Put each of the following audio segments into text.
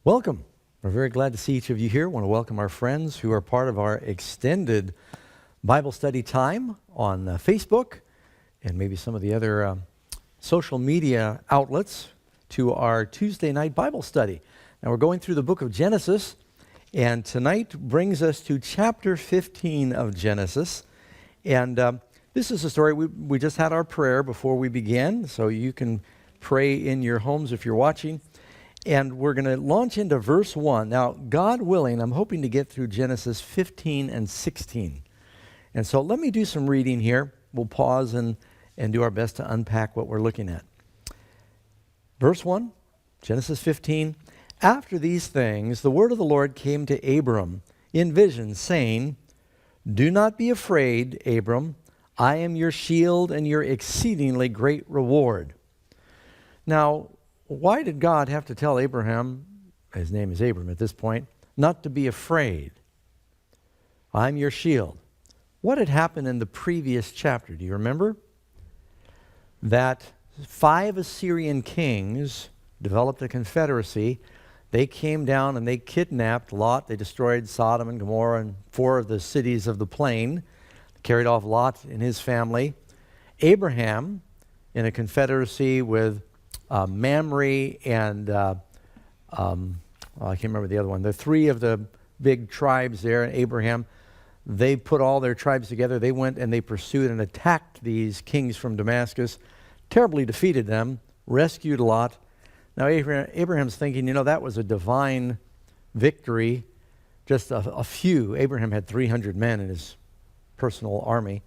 Welcome. We're very glad to see each of you here. I want to welcome our friends who are part of our extended Bible study time on Facebook and maybe some of the other social media outlets to our Tuesday night Bible study. Now we're going through the book of Genesis, and tonight brings us to chapter 15 of Genesis. And this is a story, we just had our prayer before we began, so you can pray in your homes if you're watching. And we're going to launch into verse 1. Now, God willing, I'm hoping to get through Genesis 15 and 16. And so let me do some reading here. We'll pause and do our best to unpack what we're looking at. Verse 1, Genesis 15. After these things, the word of the Lord came to Abram in vision, saying, "Do not be afraid, Abram. I am your shield and your exceedingly great reward." Now, why did God have to tell Abraham, his name is Abram at this point, not to be afraid? I'm your shield. What had happened in the previous chapter? Do you remember? That 5 Assyrian kings developed a confederacy. They came down and they kidnapped Lot. They destroyed Sodom and Gomorrah and 4 of the cities of the plain. Carried off Lot and his family. Abraham, in a confederacy with Mamre and I can't remember the other one. The 3 of the big tribes there, Abraham, they put all their tribes together. They went and they pursued and attacked these kings from Damascus, terribly defeated them, rescued Lot. Now Abraham's thinking, that was a divine victory. Just a few. Abraham had 300 men in his personal army.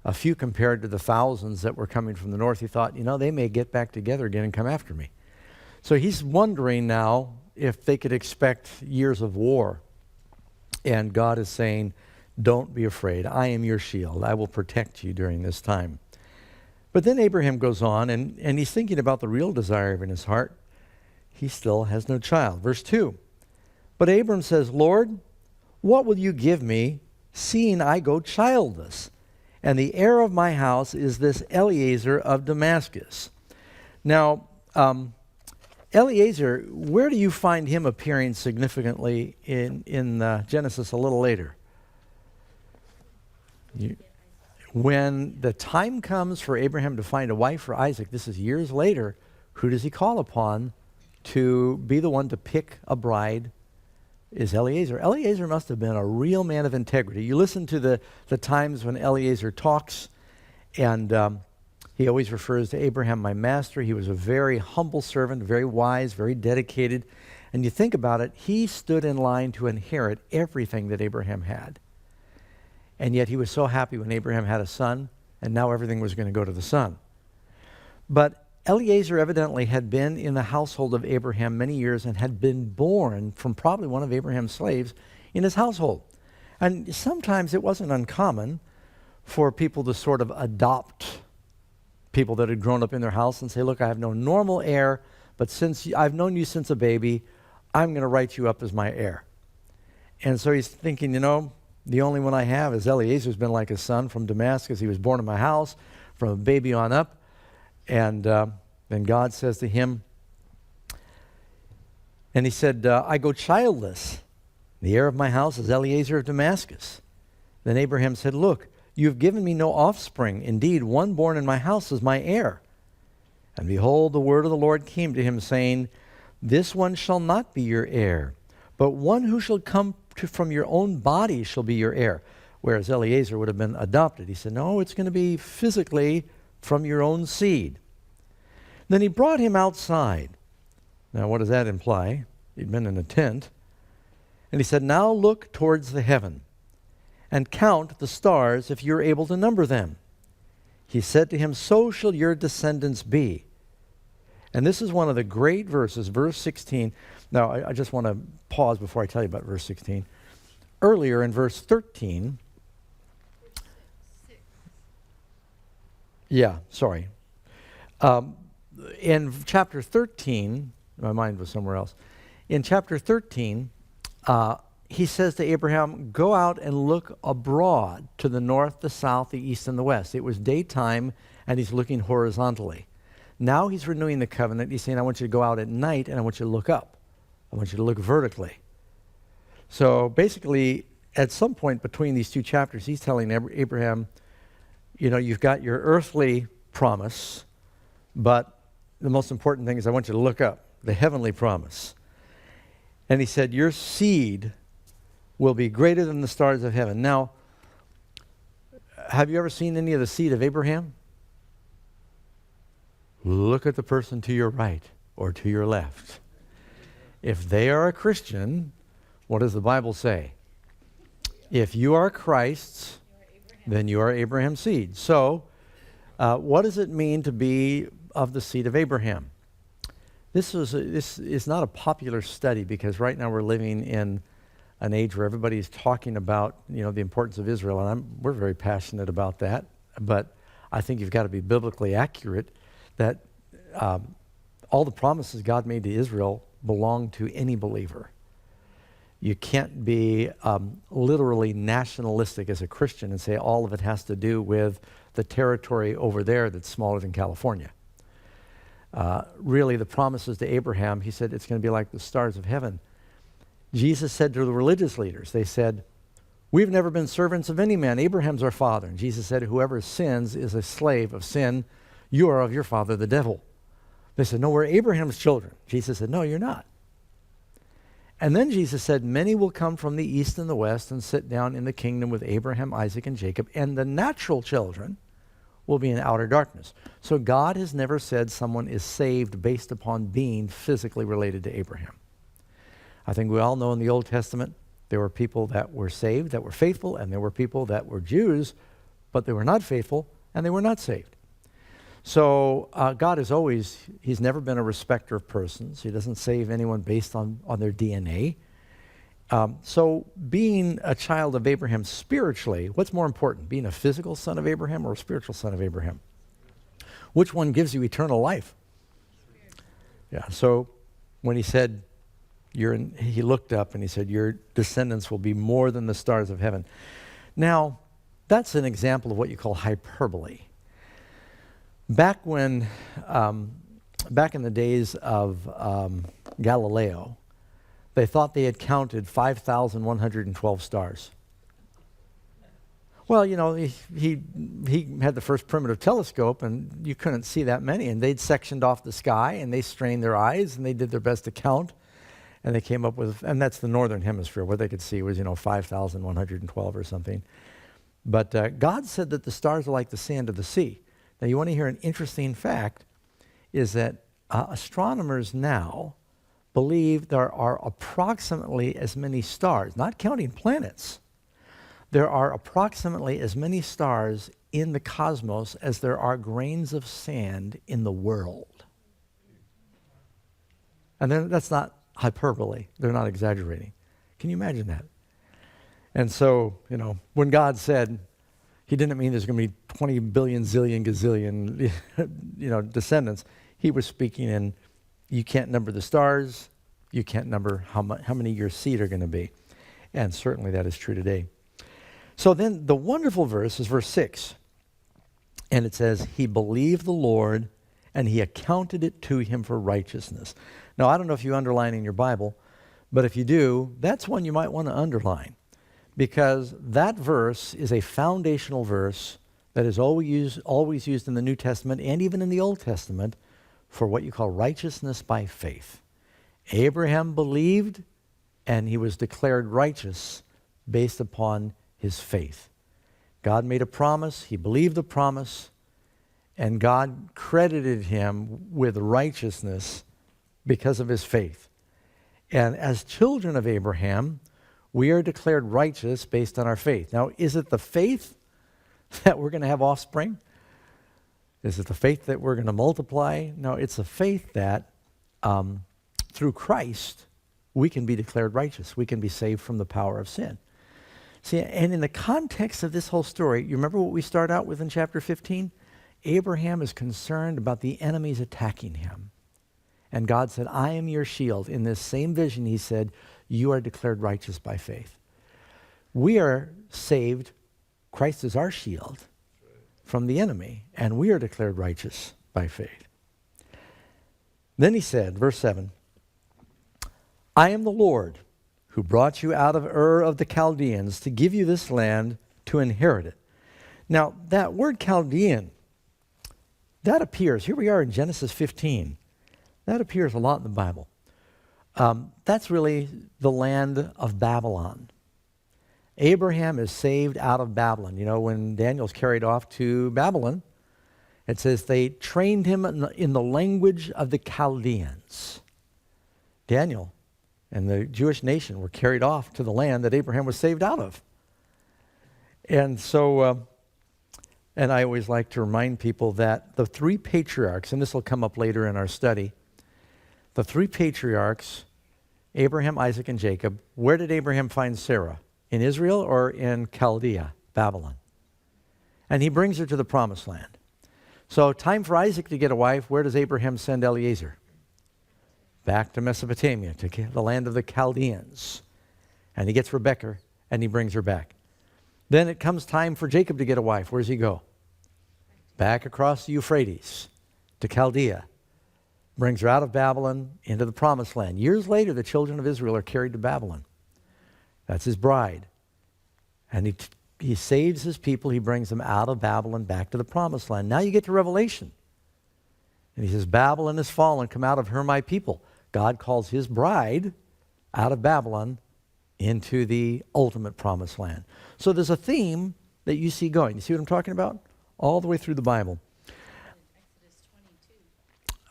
A few compared to the thousands that were coming from the north. He thought, they may get back together again and come after me. So he's wondering now if they could expect years of war. And God is saying, don't be afraid. I am your shield. I will protect you during this time. But then Abraham goes on, and he's thinking about the real desire in his heart. He still has no child. Verse 2. But Abram says, "Lord, what will you give me, seeing I go childless? And the heir of my house is this Eliezer of Damascus." Now, Eliezer, where do you find him appearing significantly in Genesis a little later? When the time comes for Abraham to find a wife for Isaac, this is years later, who does he call upon to be the one to pick a bride? Is Eliezer. Eliezer must have been a real man of integrity. You listen to the times when Eliezer talks, and he always refers to Abraham, my master. He was a very humble servant, very wise, very dedicated. And you think about it, he stood in line to inherit everything that Abraham had. And yet he was so happy when Abraham had a son, and now everything was going to go to the son. But Eliezer evidently had been in the household of Abraham many years and had been born from probably one of Abraham's slaves in his household. And sometimes it wasn't uncommon for people to sort of adopt people that had grown up in their house and say, look, I have no normal heir, but since I've known you since a baby, I'm going to write you up as my heir. And so he's thinking, the only one I have is Eliezer's been like a son from Damascus. He was born in my house from a baby on up. And then God says to him, and he said, I go childless. The heir of my house is Eliezer of Damascus. Then Abraham said, look, you have given me no offspring. Indeed, one born in my house is my heir. And behold, the word of the Lord came to him, saying, this one shall not be your heir, but one who shall come from your own body shall be your heir. Whereas Eliezer would have been adopted. He said, no, it's going to be physically from your own seed. Then he brought him outside. Now, what does that imply? He'd been in a tent. And he said, now look towards the heaven and count the stars if you're able to number them. He said to him, so shall your descendants be. And this is one of the great verses, verse 16. Now, I just want to pause before I tell you about verse 16. Earlier in verse 13, in chapter 13, my mind was somewhere else. In chapter 13, he says to Abraham, go out and look abroad to the north, the south, the east, and the west. It was daytime, and he's looking horizontally. Now he's renewing the covenant. He's saying, I want you to go out at night, and I want you to look up I want you to look vertically. So basically, at some point between these two chapters, he's telling Abraham, you know, you've got your earthly promise, but the most important thing is I want you to look up the heavenly promise. And he said, your seed will be greater than the stars of heaven. Now, have you ever seen any of the seed of Abraham? Look at the person to your right or to your left. If they are a Christian, what does the Bible say? If you are Christ's, then you are Abraham's seed. So, what does it mean to be of the seed of Abraham? This is not a popular study because right now we're living in an age where everybody's talking about, you know, the importance of Israel, and we're very passionate about that. But I think you've got to be biblically accurate that all the promises God made to Israel belong to any believer. You can't be literally nationalistic as a Christian and say all of it has to do with the territory over there that's smaller than California. Really, the promises to Abraham, he said it's going to be like the stars of heaven. Jesus said to the religious leaders, they said, we've never been servants of any man. Abraham's our father. And Jesus said, whoever sins is a slave of sin. You are of your father, the devil. They said, no, we're Abraham's children. Jesus said, no, you're not. And then Jesus said, many will come from the east and the west and sit down in the kingdom with Abraham, Isaac, and Jacob, and the natural children will be in outer darkness. So God has never said someone is saved based upon being physically related to Abraham. I think we all know in the Old Testament there were people that were saved, that were faithful, and there were people that were Jews, but they were not faithful, and they were not saved. So God is always, he's never been a respecter of persons. He doesn't save anyone based on their DNA. So being a child of Abraham spiritually, what's more important, being a physical son of Abraham or a spiritual son of Abraham? Which one gives you eternal life? Yeah, so when he said, he looked up and he said, your descendants will be more than the stars of heaven. Now, that's an example of what you call hyperbole. Back in the days of Galileo, they thought they had counted 5,112 stars. Well, you know, he had the first primitive telescope, and you couldn't see that many. And they'd sectioned off the sky, and they strained their eyes, and they did their best to count. And they came up with, and that's the northern hemisphere. What they could see was, 5,112 or something. But God said that the stars are like the sand of the sea. Now, you want to hear an interesting fact, is that astronomers now believe there are approximately as many stars, not counting planets, there are approximately as many stars in the cosmos as there are grains of sand in the world. And then that's not hyperbole. They're not exaggerating. Can you imagine that? And so, when God said, he didn't mean there's going to be 20 billion, zillion, gazillion, descendants. He was speaking in, you can't number the stars, you can't number how many your seed are going to be. And certainly that is true today. So then the wonderful verse is verse 6. And it says, he believed the Lord, and he accounted it to him for righteousness. Now, I don't know if you underline in your Bible, but if you do, that's one you might want to underline, because that verse is a foundational verse that is always used in the New Testament and even in the Old Testament for what you call righteousness by faith. Abraham believed, and he was declared righteous based upon his faith. God made a promise, he believed the promise, and God credited him with righteousness because of his faith. And as children of Abraham, we are declared righteous based on our faith. Now, is it the faith that we're going to have offspring? Is it the faith that we're going to multiply? No, it's the faith that through Christ, we can be declared righteous. We can be saved from the power of sin. See, and in the context of this whole story, you remember what we start out with in chapter 15? Abraham is concerned about the enemies attacking him. And God said, I am your shield. In this same vision, he said, you are declared righteous by faith. We are saved. Christ is our shield from the enemy, and we are declared righteous by faith. Then he said, verse 7, I am the Lord who brought you out of Ur of the Chaldeans to give you this land to inherit it. Now, that word Chaldean, that appears, here we are in Genesis 15. That appears a lot in the Bible. That's really the land of Babylon. Abraham is saved out of Babylon. You know, when Daniel's carried off to Babylon, it says they trained him in the language of the Chaldeans. Daniel and the Jewish nation were carried off to the land that Abraham was saved out of. And so, and I always like to remind people that the three patriarchs, and this will come up later in our study, the three patriarchs, Abraham, Isaac, and Jacob, where did Abraham find Sarah? In Israel or in Chaldea, Babylon? And he brings her to the promised land. So time for Isaac to get a wife. Where does Abraham send Eliezer? Back to Mesopotamia, to the land of the Chaldeans. And he gets Rebekah, and he brings her back. Then it comes time for Jacob to get a wife. Where does he go? Back across the Euphrates to Chaldea. Brings her out of Babylon into the promised land. Years later, the children of Israel are carried to Babylon. That's his bride. And he saves his people. He brings them out of Babylon back to the promised land. Now you get to Revelation. And he says, Babylon is fallen, come out of her, my people. God calls his bride out of Babylon into the ultimate promised land. So there's a theme that you see going. You see what I'm talking about? All the way through the Bible. Exodus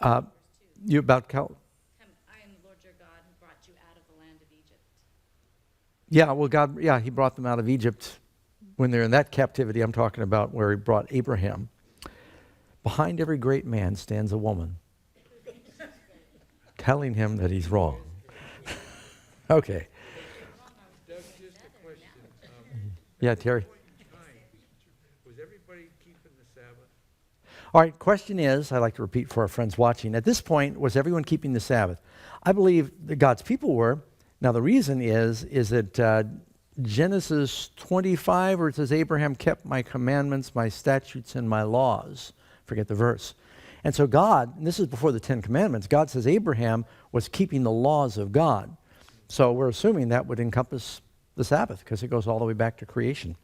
22. You about I am the Lord your God who brought you out of the land of Egypt. Yeah, well, God, he brought them out of Egypt when they're in that captivity. I'm talking about where he brought Abraham. Behind every great man stands a woman telling him that he's wrong. Okay. That's just a question. Yeah, Terry. Was everybody keeping the Sabbath? All right, question is, I like to repeat for our friends watching, at this point, was everyone keeping the Sabbath? I believe that God's people were. Now, the reason is that Genesis 25, where it says, Abraham kept my commandments, my statutes, and my laws. Forget the verse. And so God, and this is before the Ten Commandments, God says Abraham was keeping the laws of God. So we're assuming that would encompass the Sabbath because it goes all the way back to creation.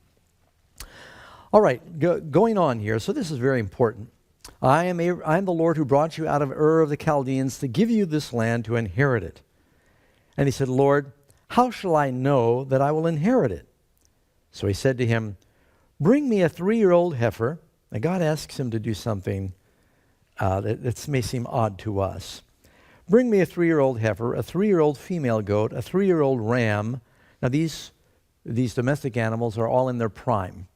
All right, going on here. So this is very important. I am the Lord who brought you out of Ur of the Chaldeans to give you this land to inherit it. And he said, Lord, how shall I know that I will inherit it? So he said to him, bring me a 3-year-old heifer. And God asks him to do something that may seem odd to us. Bring me a 3-year-old heifer, a 3-year-old female goat, a 3-year-old ram. Now these domestic animals are all in their prime.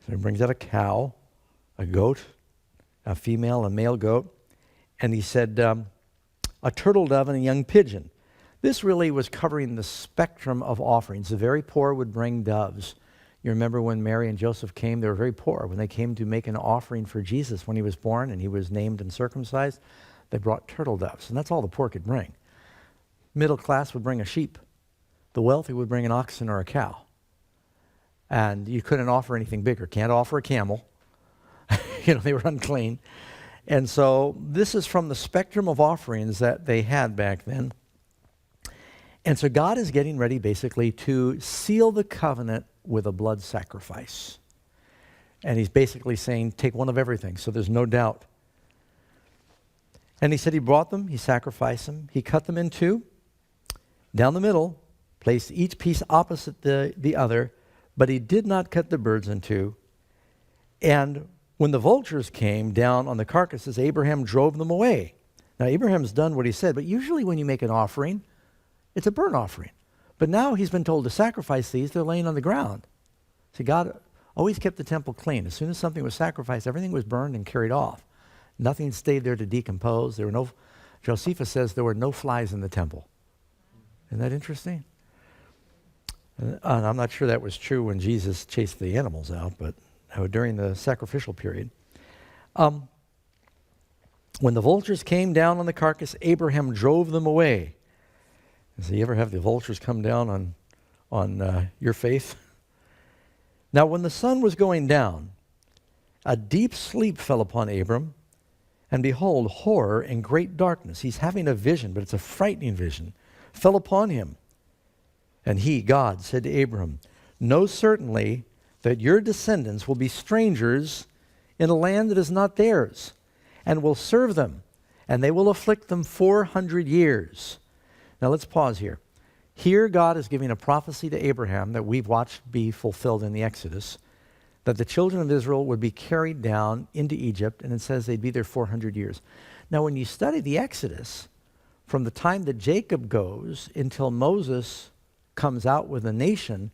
So he brings out a cow, a goat, a female, a male goat. And he said, a turtle dove and a young pigeon. This really was covering the spectrum of offerings. The very poor would bring doves. You remember when Mary and Joseph came, they were very poor. When they came to make an offering for Jesus when he was born and he was named and circumcised, they brought turtle doves, and that's all the poor could bring. Middle class would bring a sheep. The wealthy would bring an oxen or a cow. And you couldn't offer anything bigger. Can't offer a camel. They were unclean. And so this is from the spectrum of offerings that they had back then. And so God is getting ready basically to seal the covenant with a blood sacrifice. And he's basically saying, take one of everything, so there's no doubt. And he said he brought them, he sacrificed them, he cut them in two, down the middle, placed each piece opposite the other, but he did not cut the birds in two. And when the vultures came down on the carcasses, Abraham drove them away. Now, Abraham's done what he said, but usually when you make an offering, it's a burnt offering. But now he's been told to sacrifice these, they're laying on the ground. See, God always kept the temple clean. As soon as something was sacrificed, everything was burned and carried off. Nothing stayed there to decompose. Josephus says there were no flies in the temple. Isn't that interesting? And I'm not sure that was true when Jesus chased the animals out, but during the sacrificial period. When the vultures came down on the carcass, Abraham drove them away. So you ever have the vultures come down on your faith? Now when the sun was going down, a deep sleep fell upon Abram, And behold, horror and great darkness. He's having a vision, but it's a frightening vision, fell upon him. And he, God, said to Abram, know certainly that your descendants will be strangers in a land that is not theirs, and will serve them, and they will afflict them 400 years. Now let's pause here. Here God is giving a prophecy to Abraham that we've watched be fulfilled in the Exodus, that the children of Israel would be carried down into Egypt, and it says they'd be there 400 years. Now when you study the Exodus, from the time that Jacob goes until Moses comes out with a nation,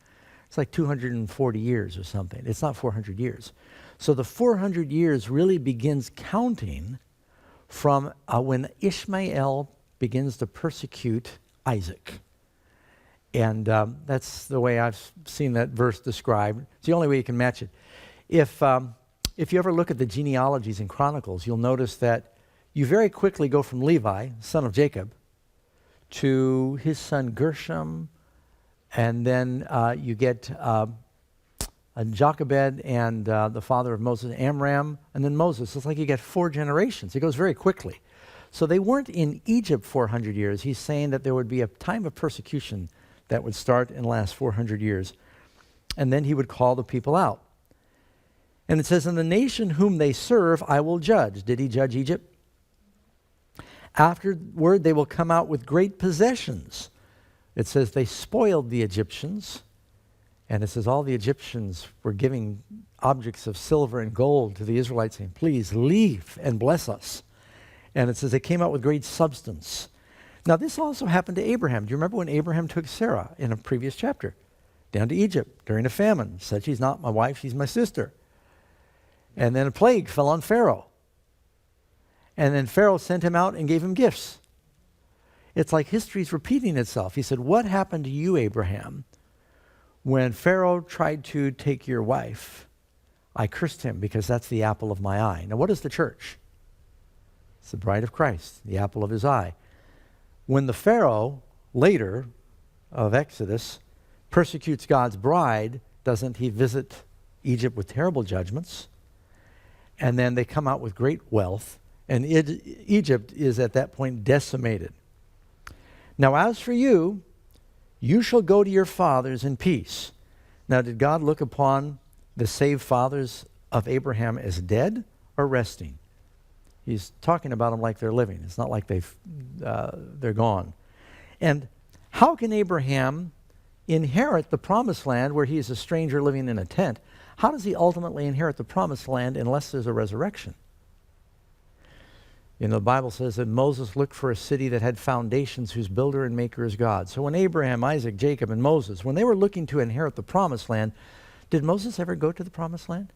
it's like 240 years or something. It's not 400 years. So the 400 years really begins counting from when Ishmael begins to persecute Isaac. And that's the way I've seen that verse described. It's the only way you can match it. If you ever look at the genealogies in Chronicles, you'll notice that you very quickly go from Levi, son of Jacob, to his son Gershom, and then you get Jochebed and the father of Moses, Amram, and then Moses. It's like you get 4 generations. It goes very quickly. So they weren't in Egypt 400 years. He's saying that there would be a time of persecution that would start and last 400 years. And then he would call the people out. And it says, in the nation whom they serve, I will judge. Did he judge Egypt? Afterward, they will come out with great possessions. It says they spoiled the Egyptians. And it says all the Egyptians were giving objects of silver and gold to the Israelites, saying, please leave and bless us. And it says they came out with great substance. Now this also happened to Abraham. Do you remember when Abraham took Sarah in a previous chapter down to Egypt during a famine? Said, she's not my wife, she's my sister. And then a plague fell on Pharaoh. And then Pharaoh sent him out and gave him gifts. It's like history's repeating itself. He said, what happened to you, Abraham, when Pharaoh tried to take your wife? I cursed him because that's the apple of my eye. Now what is the church? It's the bride of Christ, the apple of his eye. When the Pharaoh, later of Exodus, persecutes God's bride, doesn't he visit Egypt with terrible judgments? And then they come out with great wealth, and Egypt is at that point decimated. Now as for you, you shall go to your fathers in peace. Now did God look upon the saved fathers of Abraham as dead or resting? He's talking about them like they're living. It's not like they're gone. And how can Abraham inherit the promised land where he is a stranger living in a tent? How does he ultimately inherit the promised land unless there's a resurrection? You know, the Bible says that Moses looked for a city that had foundations whose builder and maker is God. So when Abraham, Isaac, Jacob, and Moses, when they were looking to inherit the promised land, did Moses ever go to the promised land?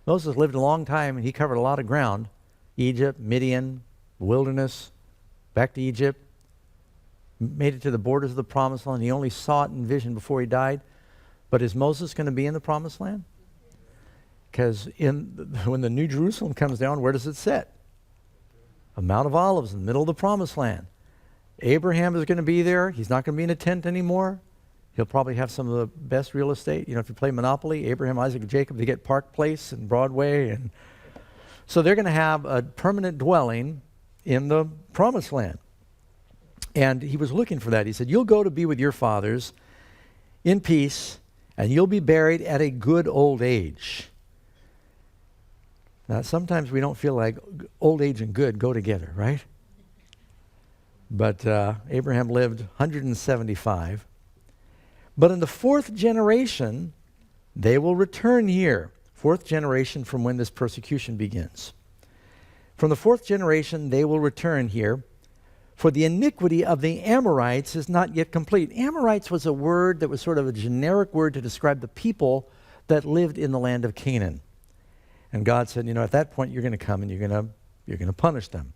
Moses lived a long time and he covered a lot of ground. Egypt, Midian, wilderness, back to Egypt, made it to the borders of the promised land. He only saw it in vision before he died. But is Moses going to be in the promised land? Because when the New Jerusalem comes down, where does it sit? A Mount of Olives in the middle of the promised land. Abraham is going to be there. He's not going to be in a tent anymore. He'll probably have some of the best real estate. You know, if you play Monopoly, Abraham, Isaac, and Jacob, they get Park Place and Broadway. And so they're going to have a permanent dwelling in the promised land. And he was looking for that. He said, you'll go to be with your fathers in peace, and you'll be buried at a good old age. Now, sometimes we don't feel like old age and good go together, right? But Abraham lived 175. But in the 4th generation, they will return here. 4th generation from when this persecution begins. From the 4th generation, they will return here. For the iniquity of the Amorites is not yet complete. Amorites was a word that was sort of a generic word to describe the people that lived in the land of Canaan. And God said, you know, at that point you're going to come and you're going to punish them.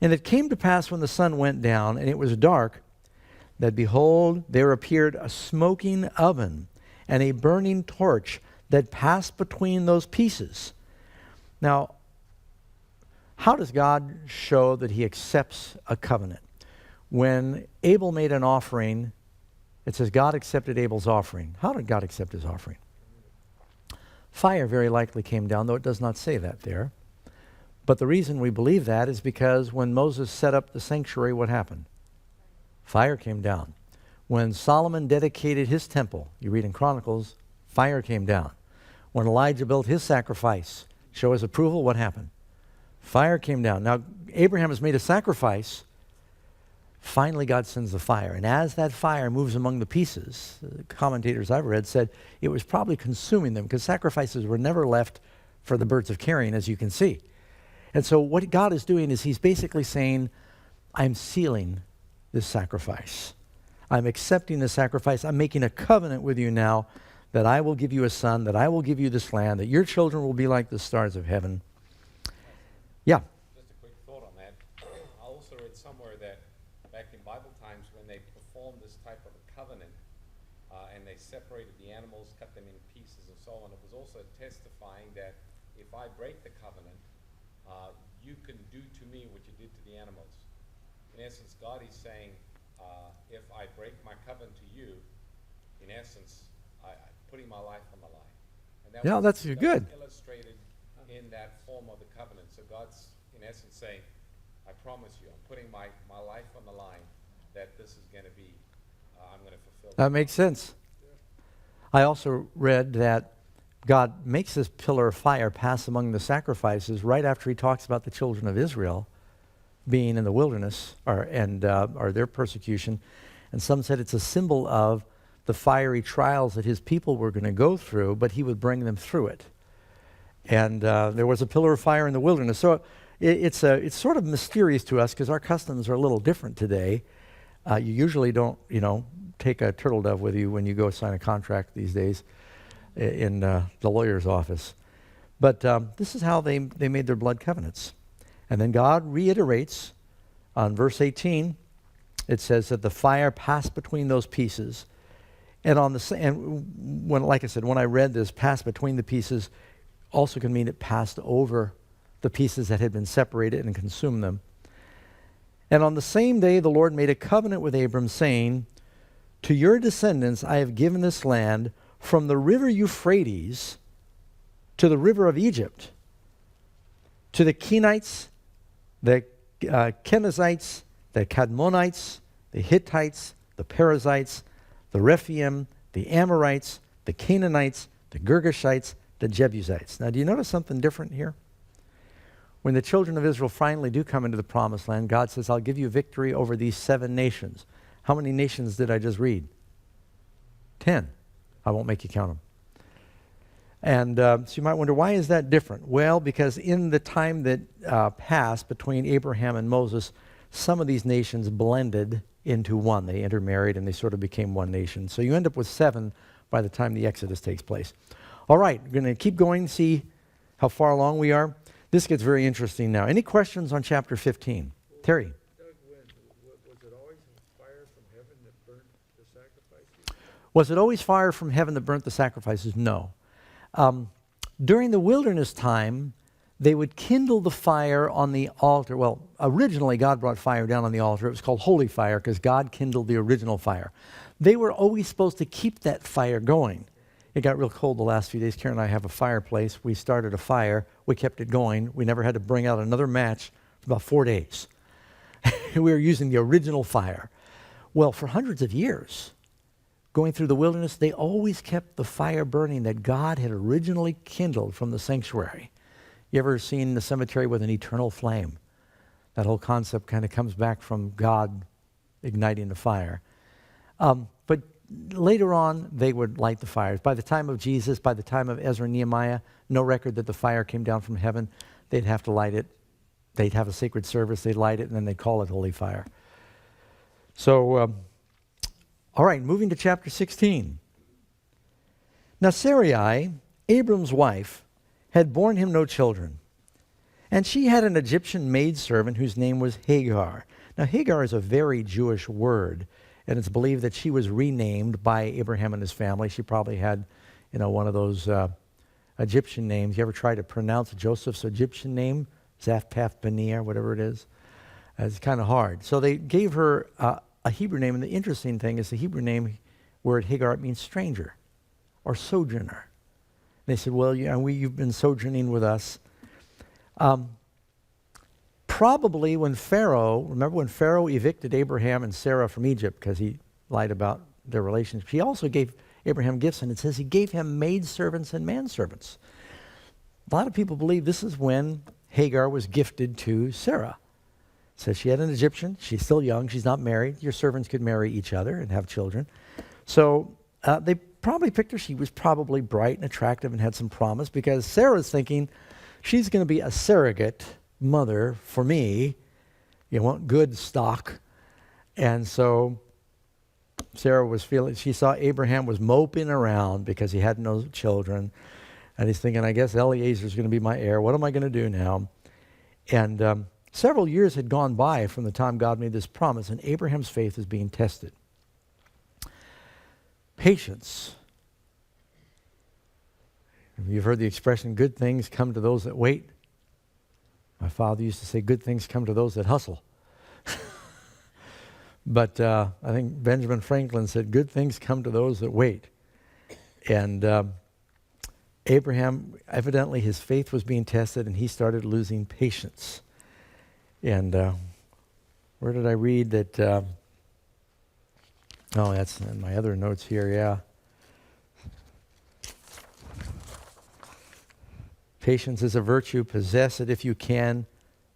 And it came to pass when the sun went down and it was dark, that behold, there appeared a smoking oven and a burning torch that passed between those pieces. Now, how does God show that he accepts a covenant? When Abel made an offering, it says God accepted Abel's offering. How did God accept his offering? Fire very likely came down, though it does not say that there. But the reason we believe that is because when Moses set up the sanctuary, what happened? Fire came down. When Solomon dedicated his temple, you read in Chronicles, fire came down. When Elijah built his sacrifice, show his approval, what happened? Fire came down. Now, Abraham has made a sacrifice. Finally, God sends the fire. And as that fire moves among the pieces, the commentators I've read said it was probably consuming them because sacrifices were never left for the birds of carrion, as you can see. And so what God is doing is he's basically saying, I'm sealing this sacrifice. I'm accepting the sacrifice. I'm making a covenant with you now that I will give you a son, that I will give you this land, that your children will be like the stars of heaven. Yeah. Just a quick thought on that. I also read somewhere that back in Bible times when they performed this type of a covenant and they separated the animals, cut them in pieces and so on, it was also testifying that if I break the covenant, you can do to me what you did to the animals. In essence, God is saying, if I break my covenant to you, in essence, I'm putting my life on the line. And that That's was good. illustrated in that form of the covenant. So God's, in essence, saying, I promise you, I'm putting my life on the line that this is going to be, I'm going to fulfill. That makes sense. I also read that God makes this pillar of fire pass among the sacrifices right after he talks about the children of Israel being in the wilderness or their persecution. And some said it's a symbol of the fiery trials that his people were going to go through, but he would bring them through it. And there was a pillar of fire in the wilderness. So it's sort of mysterious to us because our customs are a little different today. You usually don't, take a turtle dove with you when you go sign a contract these days in the lawyer's office. But this is how they made their blood covenants. And then God reiterates on verse 18, it says that the fire passed between those pieces. And like I said, when I read this, passed between the pieces also can mean it passed over the pieces that had been separated and consumed them. And on the same day, the Lord made a covenant with Abram, saying, to your descendants I have given this land from the river Euphrates to the river of Egypt, to the Kenites, the Kenizzites, the Kadmonites, the Hittites, the Perizzites, the Rephaim, the Amorites, the Canaanites, the Girgashites, the Jebusites. Now, do you notice something different here? When the children of Israel finally do come into the promised land, God says, I'll give you victory over these 7 nations. How many nations did I just read? 10. I won't make you count them. And so you might wonder, why is that different? Well, because in the time that passed between Abraham and Moses, some of these nations blended into one. They intermarried and they sort of became one nation. So you end up with 7 by the time the Exodus takes place. All right, we're going to keep going, see how far along we are. This gets very interesting now. Any questions on chapter 15? Terry? Doug, was it always fire from heaven that burnt the sacrifices? Was it always fire from heaven that burnt the sacrifices? No. During the wilderness time, they would kindle the fire on the altar. Well, originally God brought fire down on the altar. It was called holy fire because God kindled the original fire. They were always supposed to keep that fire going. It got real cold the last few days. Karen and I have a fireplace. We started a fire. We kept it going. We never had to bring out another match for about 4 days. We were using the original fire. Well, for hundreds of years, going through the wilderness, they always kept the fire burning that God had originally kindled from the sanctuary. You ever seen the cemetery with an eternal flame? That whole concept kind of comes back from God igniting the fire. But later on, they would light the fires. By the time of Jesus, by the time of Ezra and Nehemiah, no record that the fire came down from heaven. They'd have to light it. They'd have a sacred service. They'd light it, and then they'd call it holy fire. So, all right, moving to chapter 16. Now Sarai, Abram's wife, had borne him no children. And she had an Egyptian maidservant whose name was Hagar. Now Hagar is a very Jewish word, and it's believed that she was renamed by Abraham and his family. She probably had, one of those Egyptian names. You ever try to pronounce Joseph's Egyptian name? Zaphnath-Paneah, whatever it is. It's kind of hard. So they gave her a Hebrew name, and the interesting thing is the Hebrew name, word Hagar, it means stranger or sojourner. They said, well, you've been sojourning with us. probably when remember when Pharaoh evicted Abraham and Sarah from Egypt because he lied about their relationship, he also gave Abraham gifts, and it says he gave him maidservants and manservants. A lot of people believe this is when Hagar was gifted to Sarah. It says she had an Egyptian, she's still young, she's not married, your servants could marry each other and have children. So they probably picked her, she was probably bright and attractive and had some promise, because Sarah's thinking, she's going to be a surrogate mother for me. You want good stock. And so Sarah was feeling, she saw Abraham was moping around because he had no children. And he's thinking, I guess Eliezer's going to be my heir. What am I going to do now? And several years had gone by from the time God made this promise, and Abraham's faith is being tested. Patience. You've heard the expression, good things come to those that wait. My father used to say, good things come to those that hustle. But I think Benjamin Franklin said, good things come to those that wait. And Abraham, evidently his faith was being tested, and he started losing patience. And where did I read that? Oh, that's in my other notes here, yeah. Patience is a virtue, possess it if you can,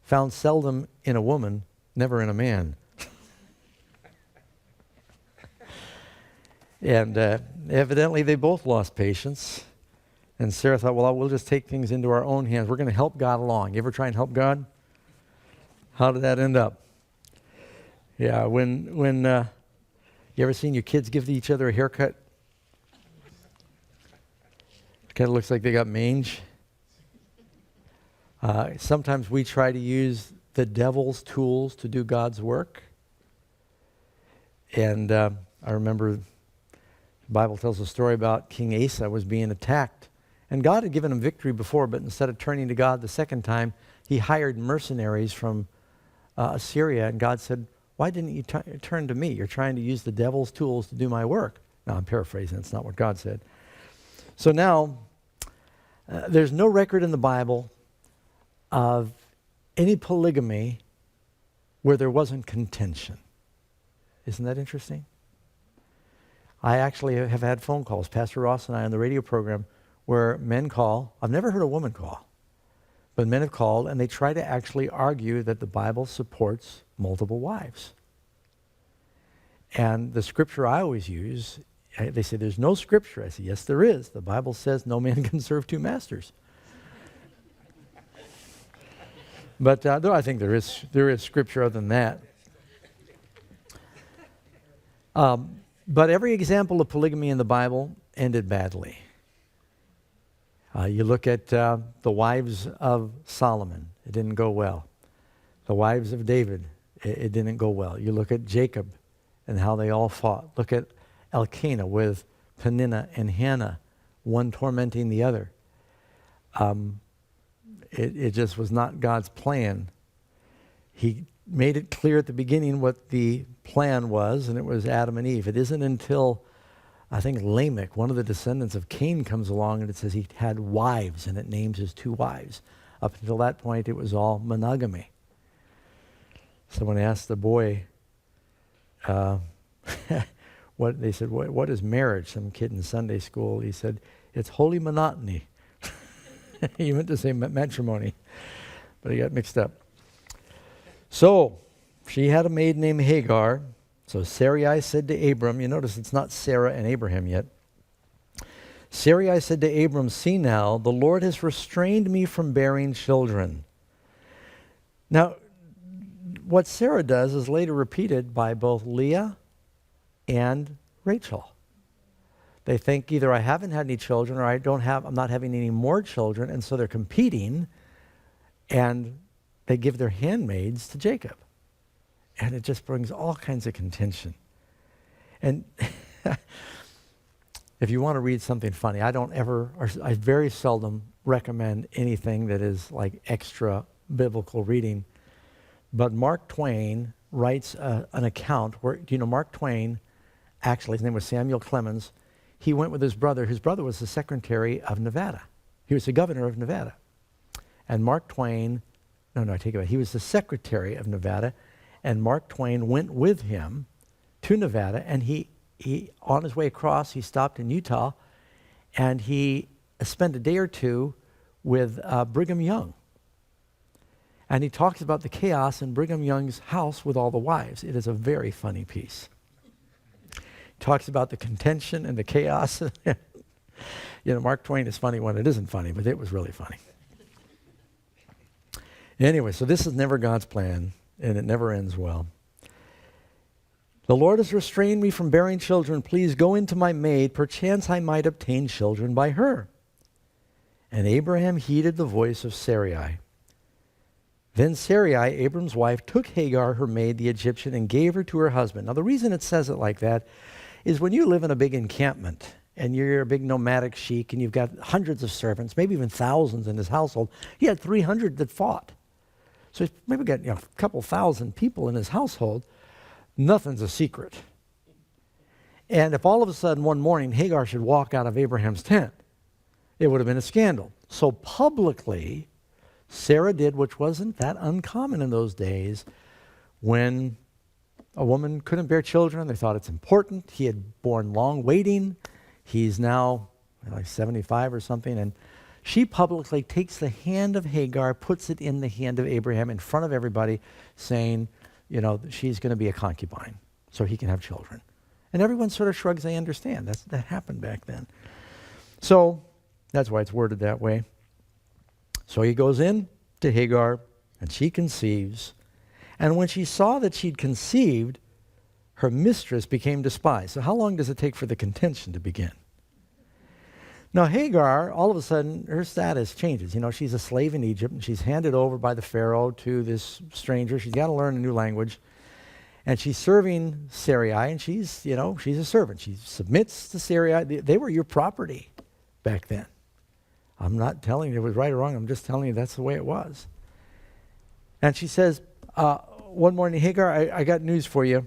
found seldom in a woman, never in a man. And evidently they both lost patience. And Sarah thought, well, we'll just take things into our own hands. We're going to help God along. You ever try and help God? How did that end up? Yeah, when you ever seen your kids give each other a haircut? It kind of looks like they got mange. Sometimes we try to use the devil's tools to do God's work. And I remember the Bible tells a story about King Asa was being attacked. And God had given him victory before, but instead of turning to God the second time, he hired mercenaries from Assyria. And God said, why didn't you turn to me? You're trying to use the devil's tools to do my work. Now, I'm paraphrasing. It's not what God said. So now, there's no record in the Bible of any polygamy where there wasn't contention. Isn't that interesting? I actually have had phone calls, Pastor Ross and I on the radio program, where men call. I've never heard a woman call, but men have called and they try to actually argue that the Bible supports multiple wives. And the scripture I always use, they say, there's no scripture. I say, yes, there is. The Bible says no man can serve two masters. But though I think there is scripture other than that. But every example of polygamy in the Bible ended badly. You look at the wives of Solomon, it didn't go well. The wives of David, it didn't go well. You look at Jacob and how they all fought. Look at Elkanah with Peninnah and Hannah, one tormenting the other. It just was not God's plan. He made it clear at the beginning what the plan was, and it was Adam and Eve. It isn't until, I think, Lamech, one of the descendants of Cain, comes along and it says he had wives, and it names his two wives. Up until that point, it was all monogamy. Someone asked the boy, they said, what is marriage? Some kid in Sunday school, he said, it's holy monotony. He meant to say matrimony, but he got mixed up. So, she had a maid named Hagar. So Sarai said to Abram, you notice it's not Sarah and Abraham yet. Sarai said to Abram, see now, the Lord has restrained me from bearing children. Now, what Sarah does is later repeated by both Leah and Rachel. They think either I haven't had any children or I'm not having any more children, and so they're competing, and they give their handmaids to Jacob. And it just brings all kinds of contention. And if you want to read something funny, I very seldom recommend anything that is like extra biblical reading. But Mark Twain writes an account where, do you know Mark Twain, actually his name was Samuel Clemens, he went with his brother. His brother was the secretary of Nevada. He was the governor of Nevada. And Mark Twain No, I take it back. He was the secretary of Nevada, and Mark Twain went with him to Nevada, and he on his way across, he stopped in Utah, and he spent a day or two with Brigham Young. And he talks about the chaos in Brigham Young's house with all the wives. It is a very funny piece. He talks about the contention and the chaos. Mark Twain is funny when it isn't funny, but it was really funny. Anyway, so this is never God's plan, and it never ends well. The Lord has restrained me from bearing children. Please go into my maid. Perchance I might obtain children by her. And Abraham heeded the voice of Sarai. Then Sarai, Abram's wife, took Hagar, her maid, the Egyptian, and gave her to her husband. Now, the reason it says it like that is when you live in a big encampment and you're a big nomadic sheik and you've got hundreds of servants, maybe even thousands in his household. He had 300 that fought. So he's maybe got a couple thousand people in his household. Nothing's a secret. And if all of a sudden one morning Hagar should walk out of Abraham's tent, it would have been a scandal. So publicly, Sarah did, which wasn't that uncommon in those days, when a woman couldn't bear children. They thought it's important. He had borne long waiting. He's now like 75 or something. And she publicly takes the hand of Hagar, puts it in the hand of Abraham in front of everybody, saying, she's going to be a concubine so he can have children. And everyone sort of shrugs, they understand. That happened back then. So that's why it's worded that way. So he goes in to Hagar, and she conceives. And when she saw that she'd conceived, her mistress became despised. So how long does it take for the contention to begin? Now Hagar, all of a sudden, her status changes. She's a slave in Egypt, and she's handed over by the Pharaoh to this stranger. She's got to learn a new language. And she's serving Sarai, and she's a servant. She submits to Sarai. They were your property back then. I'm not telling you it was right or wrong. I'm just telling you that's the way it was. And she says, one morning, Hagar, I got news for you.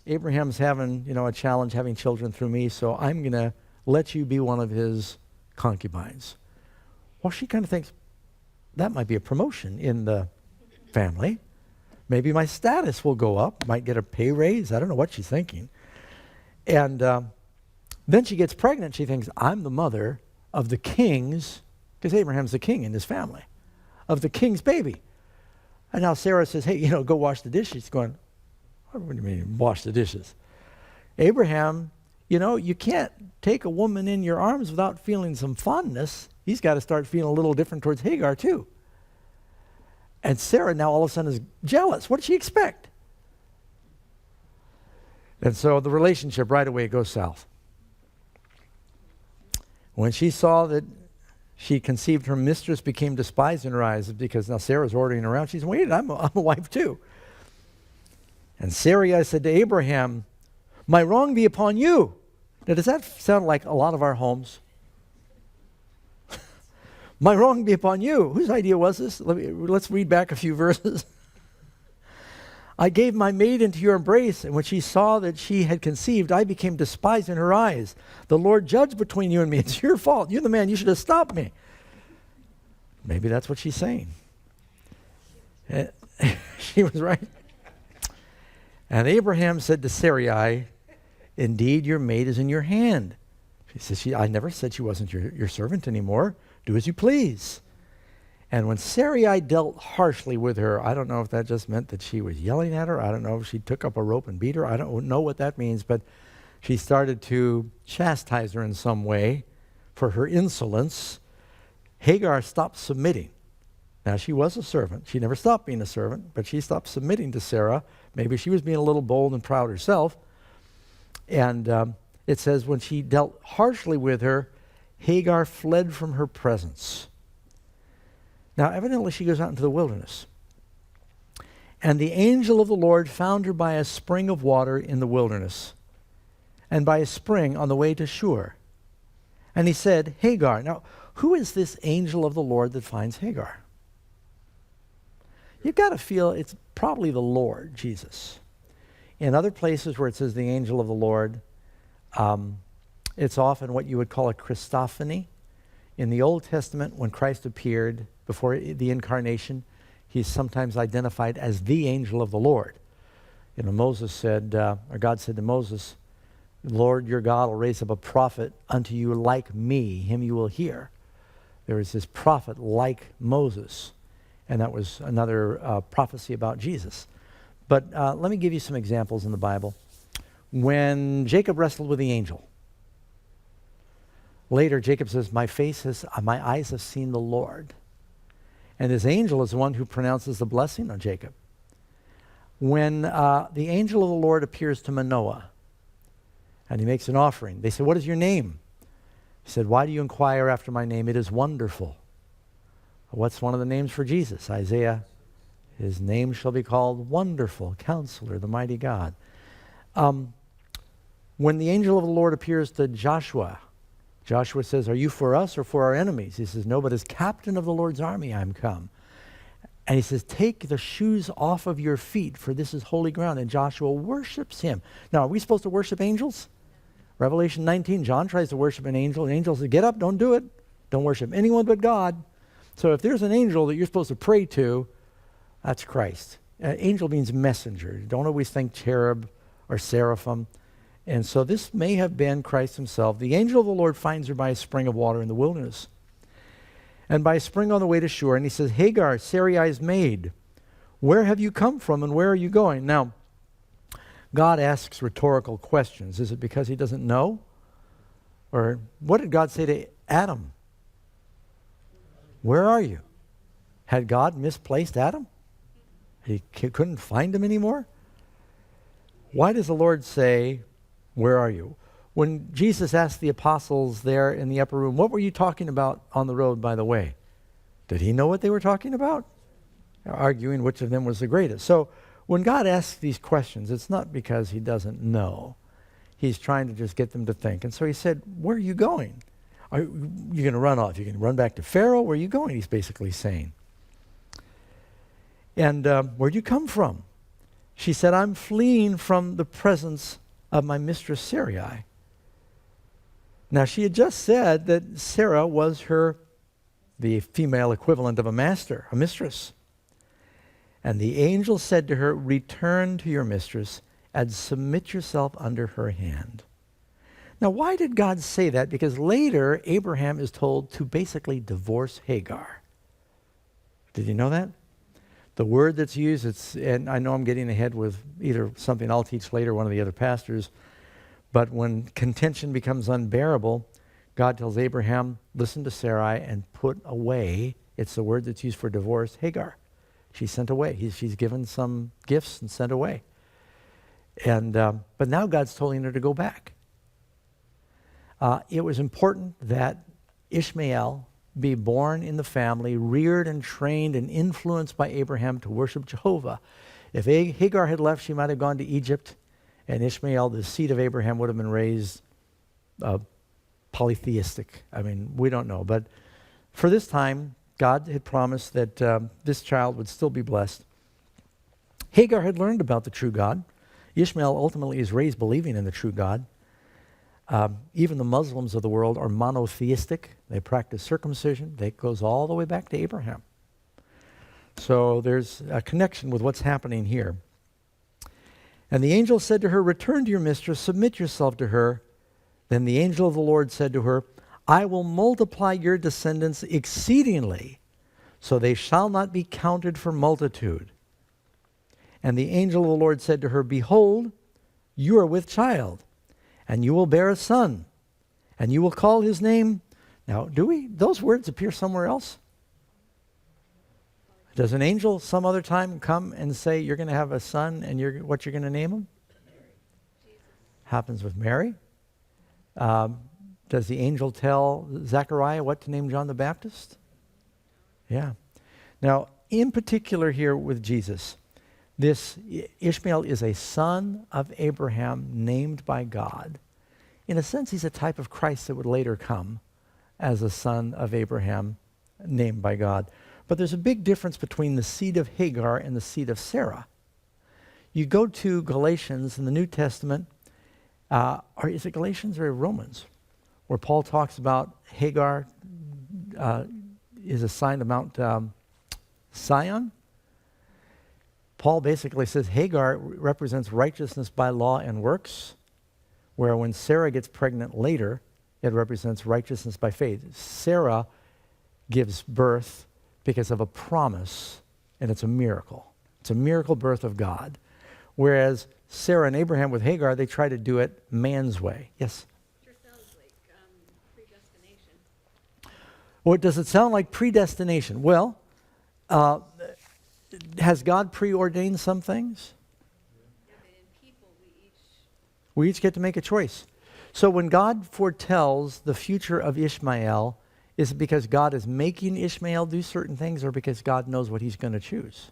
Abraham's having, a challenge having children through me, so I'm going to let you be one of his concubines. Well, she kind of thinks, that might be a promotion in the family. Maybe my status will go up, might get a pay raise. I don't know what she's thinking. And then she gets pregnant. She thinks, I'm the mother of the king's, because Abraham's the king in his family, of the king's baby. And now Sarah says, hey, go wash the dishes. She's going, what do you mean, wash the dishes? Abraham, you can't take a woman in your arms without feeling some fondness. He's got to start feeling a little different towards Hagar, too. And Sarah now all of a sudden is jealous. What did she expect? And so the relationship right away goes south. When she saw that she conceived, her mistress became despised in her eyes, because now Sarah's ordering around. She's waiting, I'm a wife too. And Sarai said to Abraham, my wrong be upon you. Now, does that sound like a lot of our homes? My wrong be upon you. Whose idea was this? Let's read back a few verses. I gave my maid into your embrace, and when she saw that she had conceived, I became despised in her eyes. The Lord judged between you and me. It's your fault. You're the man. You should have stopped me. Maybe that's what she's saying. She was right. And Abraham said to Sarai, indeed, your maid is in your hand. She says, I never said she wasn't your servant anymore. Do as you please. And when Sarai dealt harshly with her, I don't know if that just meant that she was yelling at her. I don't know if she took up a rope and beat her. I don't know what that means, but she started to chastise her in some way for her insolence. Hagar stopped submitting. Now, she was a servant. She never stopped being a servant, but she stopped submitting to Sarah. Maybe she was being a little bold and proud herself. And it says, when she dealt harshly with her, Hagar fled from her presence. Now, evidently, she goes out into the wilderness. And the angel of the Lord found her by a spring of water in the wilderness, and by a spring on the way to Shur. And he said, Hagar. Now, who is this angel of the Lord that finds Hagar? You've got to feel it's probably the Lord, Jesus. In other places where it says the angel of the Lord, it's often what you would call a Christophany. In the Old Testament, when Christ appeared before the incarnation, He's sometimes identified as the angel of the Lord. You know, Moses said, or God said to Moses, Lord your God will raise up a prophet unto you like me, him you will hear. There is this prophet like Moses, and that was another prophecy about Jesus. But let me give you some examples in the Bible. When Jacob wrestled with the angel, later Jacob says, my eyes have seen the Lord. And this angel is the one who pronounces the blessing on Jacob. When the angel of the Lord appears to Manoah, and he makes an offering, they say, what is your name? He said, why do you inquire after my name? It is wonderful. What's one of the names for Jesus? Isaiah, his name shall be called Wonderful, Counselor, the Mighty God. When the angel of the Lord appears to Joshua, Joshua says, are you for us or for our enemies? He says, no, but as captain of the Lord's army I am come. And he says, take the shoes off of your feet, for this is holy ground. And Joshua worships him. Now, are we supposed to worship angels? Revelation 19, John tries to worship an angel. The angel says, get up, don't do it. Don't worship anyone but God. So if there's an angel that you're supposed to pray to, that's Christ. Angel means messenger. Don't always think cherub or seraphim. And so this may have been Christ himself. The angel of the Lord finds her by a spring of water in the wilderness, and by a spring on the way to shore. And he says, Hagar, Sarai's maid, where have you come from and where are you going? Now, God asks rhetorical questions. Is it because he doesn't know? Or what did God say to Adam? Where are you? Had God misplaced Adam? He couldn't find him anymore? Why does the Lord say, where are you? When Jesus asked the apostles there in the upper room, what were you talking about on the road, by the way? Did he know what they were talking about? They're arguing which of them was the greatest. So when God asks these questions, it's not because he doesn't know. He's trying to just get them to think. And so he said, where are you going? Are you going to run off? You're going to run back to Pharaoh? Where are you going? He's basically saying. And where'd you come from? She said, I'm fleeing from the presence of my mistress Sarai. Now, she had just said that Sarah was the female equivalent of a master, a mistress. And the angel said to her, return to your mistress and submit yourself under her hand. Now, why did God say that? Because later, Abraham is told to basically divorce Hagar. Did you know that? The word that's used, and I know I'm getting ahead with either something I'll teach later, one of the other pastors, but when contention becomes unbearable, God tells Abraham, listen to Sarai and put away, it's the word that's used for divorce, Hagar. She's sent away. She's given some gifts and sent away. And but now God's telling her to go back. It was important that Ishmael be born in the family, reared and trained and influenced by Abraham to worship Jehovah. If Hagar had left, she might have gone to Egypt, and Ishmael, the seed of Abraham, would have been raised polytheistic. I mean, we don't know. But for this time, God had promised that this child would still be blessed. Hagar had learned about the true God. Ishmael ultimately is raised believing in the true God. Even the Muslims of the world are monotheistic. They practice circumcision. That goes all the way back to Abraham. So there's a connection with what's happening here. And the angel said to her, return to your mistress, submit yourself to her. Then the angel of the Lord said to her, I will multiply your descendants exceedingly, so they shall not be counted for multitude. And the angel of the Lord said to her, behold, you are with child, and you will bear a son, and you will call his name. Now, those words appear somewhere else? Does an angel some other time come and say, you're going to have a son, and what you're going to name him? Happens with Mary. Does the angel tell Zechariah what to name John the Baptist? Yeah. Now, in particular here with Jesus, this Ishmael is a son of Abraham named by God. In a sense, he's a type of Christ that would later come as a son of Abraham named by God. But there's a big difference between the seed of Hagar and the seed of Sarah. You go to Galatians in the New Testament, or is it Galatians or Romans, where Paul talks about Hagar is a sign of Mount Sion, Paul basically says Hagar represents righteousness by law and works, where when Sarah gets pregnant later, it represents righteousness by faith. Sarah gives birth because of a promise, and it's a miracle. It's a miracle birth of God. Whereas Sarah and Abraham with Hagar, they try to do it man's way. Yes? Sure sounds like predestination. Well, does it sound like predestination? Well, has God preordained some things? Yeah, but in people, We each get to make a choice. So when God foretells the future of Ishmael, is it because God is making Ishmael do certain things, or because God knows what he's going to choose?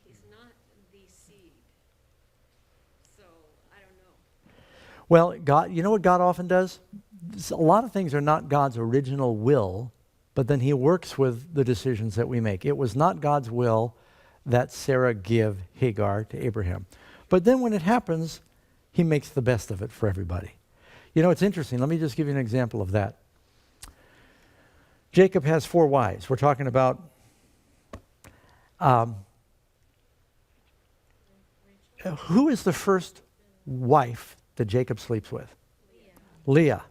he's not the seed. So, I don't know. Well, God, you know what God often does? A lot of things are not God's original will, but then he works with the decisions that we make. It was not God's will that Sarah give Hagar to Abraham. But then when it happens, he makes the best of it for everybody. You know, it's interesting. Let me just give you an example of that. Jacob has 4 wives. We're talking about who is the first wife that Jacob sleeps with? Leah.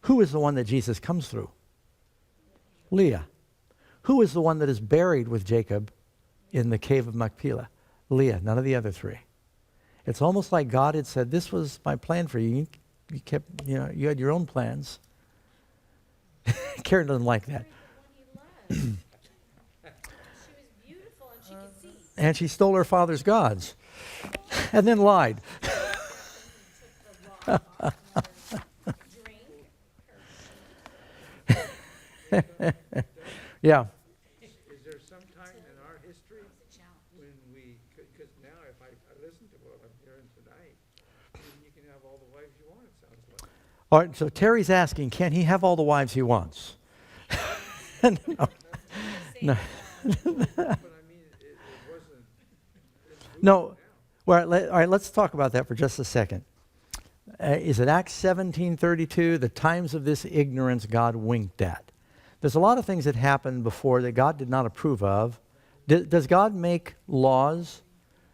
Who is the one that Jesus comes through? Leah. Who is the one that is buried with Jacob in the cave of Machpelah? Leah, none of the other 3. It's almost like God had said, this was my plan for you. You kept, you had your own plans. Karen doesn't like that. She was beautiful and she could see. And she stole her father's gods. And then lied. Yeah. Is there some time in our history when we, because now if I listen to what I'm hearing tonight, then you can have all the wives you want, it sounds like. All right, so Terry's asking, can he have all the wives he wants? No. No. But I mean, it wasn't. No. Well, all right, let's talk about that for just a second. Is it Acts 17:32? The times of this ignorance God winked at. There's a lot of things that happened before that God did not approve of. Does God make laws?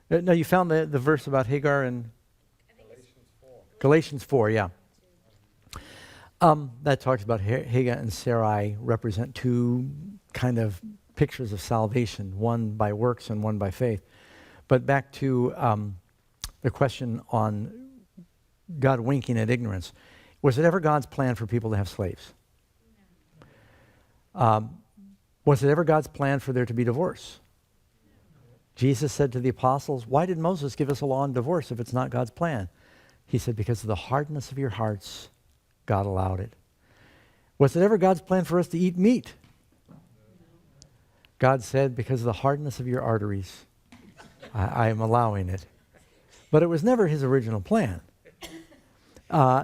No, you found the verse about Hagar in Galatians 4, yeah. That talks about Hagar and Sarai represent 2 kind of pictures of salvation, one by works and one by faith. But back to the question on God winking at ignorance. Was it ever God's plan for people to have slaves? Was it ever God's plan for there to be divorce? Jesus said to the apostles, why did Moses give us a law on divorce if it's not God's plan? He said, because of the hardness of your hearts, God allowed it. Was it ever God's plan for us to eat meat? God said, because of the hardness of your arteries, I am allowing it. But it was never his original plan.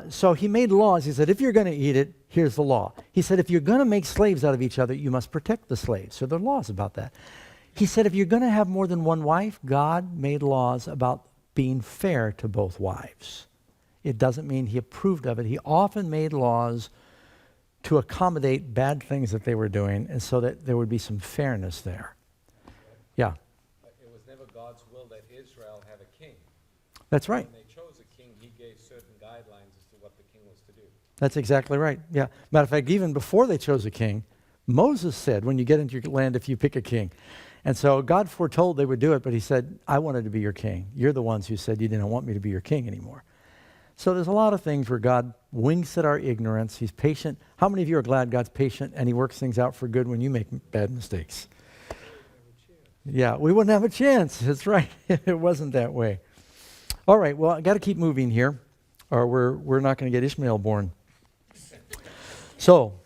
So he made laws. He said, if you're going to eat it, here's the law. He said, if you're going to make slaves out of each other, you must protect the slaves. So there are laws about that. He said, if you're going to have more than one wife, God made laws about being fair to both wives. It doesn't mean he approved of it. He often made laws to accommodate bad things that they were doing, and so that there would be some fairness there. Yeah. It was never God's will that Israel have a king. That's right. When they chose a king, he gave certain guidelines as to what the king was to do. That's exactly right. Yeah. Matter of fact, even before they chose a king, Moses said, when you get into your land, if you pick a king. And so God foretold they would do it, but he said, I wanted to be your king. You're the ones who said you didn't want me to be your king anymore. So there's a lot of things where God winks at our ignorance. He's patient. How many of you are glad God's patient and he works things out for good when you make bad mistakes? Yeah, we wouldn't have a chance. That's right. It wasn't that way. All right, well, I got to keep moving here, or we're not going to get Ishmael born. So,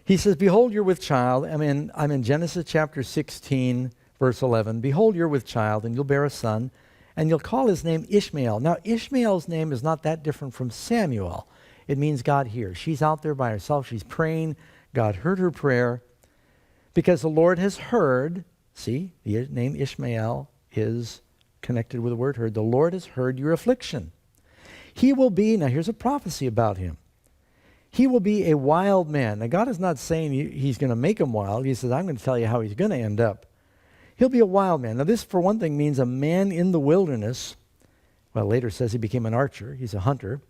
he says, behold, you're with child. I'm in Genesis chapter 16, verse 11. Behold, you're with child, and you'll bear a son, and you'll call his name Ishmael. Now, Ishmael's name is not that different from Samuel. It means God hears. She's out there by herself. She's praying. God heard her prayer because the Lord has heard. See, the name Ishmael is connected with the word heard. The Lord has heard your affliction. He will be, now here's a prophecy about him. He will be a wild man. Now, God is not saying he's going to make him wild. He says, I'm going to tell you how he's going to end up. He'll be a wild man. Now this, for one thing, means a man in the wilderness. Well, later says he became an archer. He's a hunter.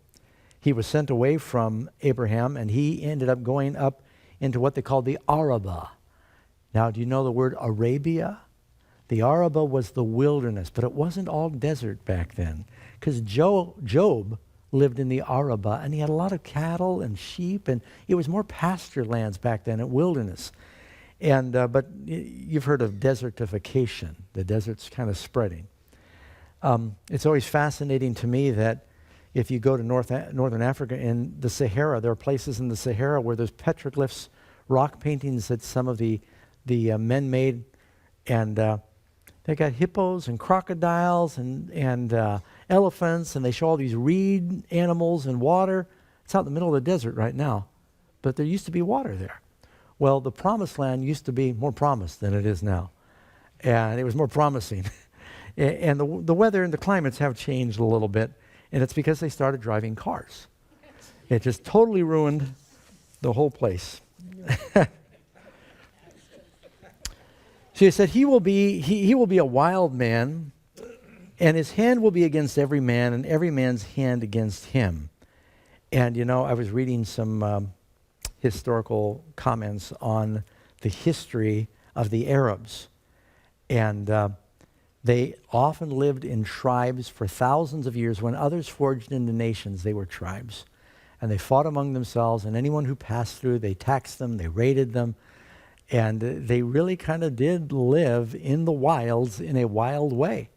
He was sent away from Abraham, and he ended up going up into what they called the Arabah. Now, do you know the word Arabia? The Arabah was the wilderness, but it wasn't all desert back then, because Job lived in the Arabah, and he had a lot of cattle and sheep, and it was more pasture lands back then, at wilderness. And but you've heard of desertification. The desert's kind of spreading. It's always fascinating to me that if you go to northern Africa, in the Sahara, there are places in the Sahara where there's petroglyphs, rock paintings that some of the men made, and they got hippos and crocodiles and elephants, and they show all these reed animals and water. It's out in the middle of the desert right now, but there used to be water there. Well, the promised land used to be more promised than it is now, and it was more promising. And the weather and the climates have changed a little bit, and it's because they started driving cars. It just totally ruined the whole place. So he said, he will be a wild man, and his hand will be against every man, and every man's hand against him. And you know, I was reading some historical comments on the history of the Arabs, and they often lived in tribes for thousands of years. When others forged into nations, they were tribes. And they fought among themselves, and anyone who passed through, they taxed them, they raided them. And they really kind of did live in the wilds in a wild way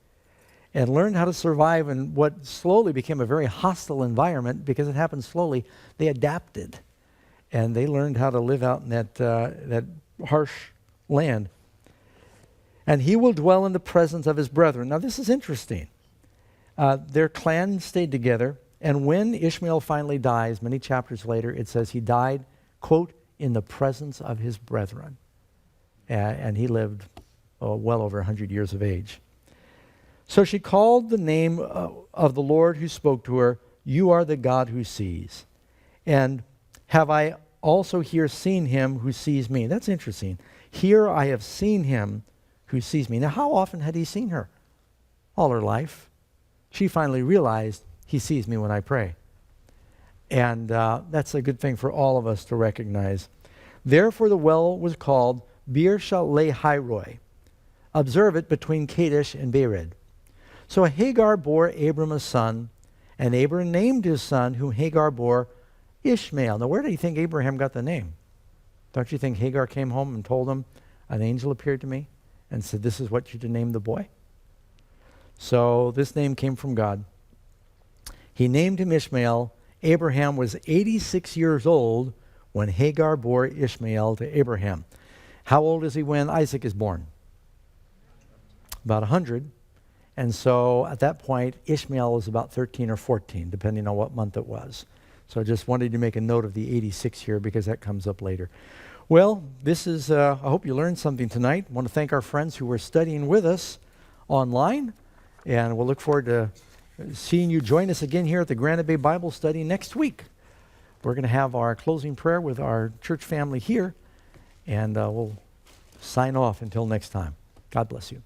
and learned how to survive in what slowly became a very hostile environment. Because it happened slowly, they adapted. And they learned how to live out in that harsh land. And he will dwell in the presence of his brethren. Now this is interesting. Their clan stayed together. And when Ishmael finally dies, many chapters later, it says he died, quote, in the presence of his brethren. And he lived well over 100 years of age. So she called the name of the Lord who spoke to her, "You are the God who sees. And have I also here seen him who sees me?" That's interesting. Here I have seen him who sees me. Now, how often had he seen her? All her life. She finally realized, he sees me when I pray. And that's a good thing for all of us to recognize. Therefore the well was called Bir Shalei-Hairoi. Observe it between Kadesh and Bered. So Hagar bore Abram a son, and Abram named his son, whom Hagar bore, Ishmael. Now where do you think Abraham got the name? Don't you think Hagar came home and told him, an angel appeared to me and said, this is what you're to name the boy? So this name came from God. He named him Ishmael. Abraham was 86 years old when Hagar bore Ishmael to Abraham. How old is he when Isaac is born? About 100. And so at that point, Ishmael was about 13 or 14, depending on what month it was. So I just wanted to make a note of the 86 here because that comes up later. Well, this is, I hope you learned something tonight. I want to thank our friends who were studying with us online. And we'll look forward to seeing you join us again here at the Granite Bay Bible Study next week. We're going to have our closing prayer with our church family here, and we'll sign off until next time. God bless you.